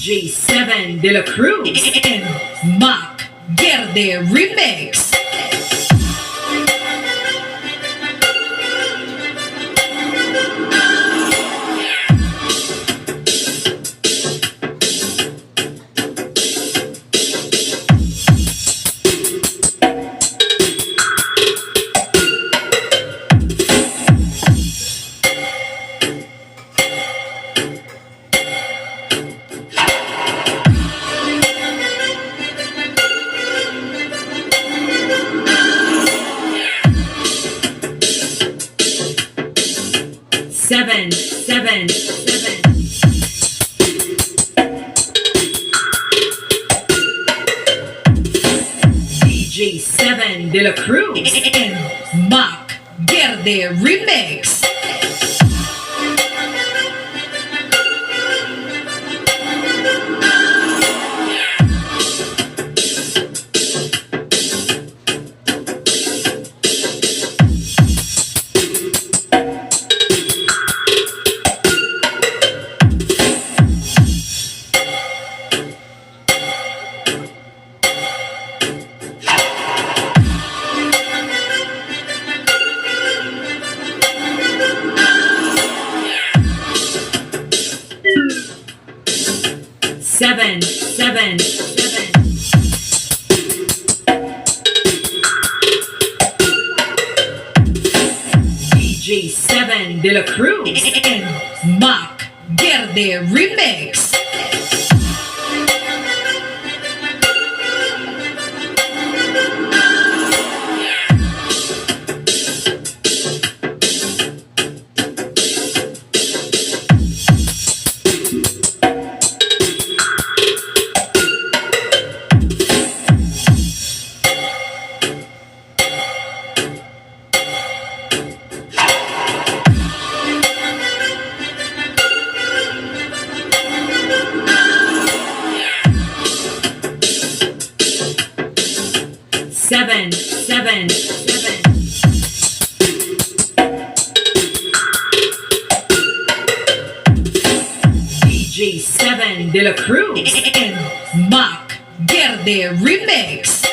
DJ7 de la Cruz and Mac Verde Remix. Seven. DJ7 de la Cruz and Mac Verde Remix. Seven. DJ7 de la Cruz and Mac Verde Remix. Seven. DJ7 de la Cruz and Mac Verde Remix.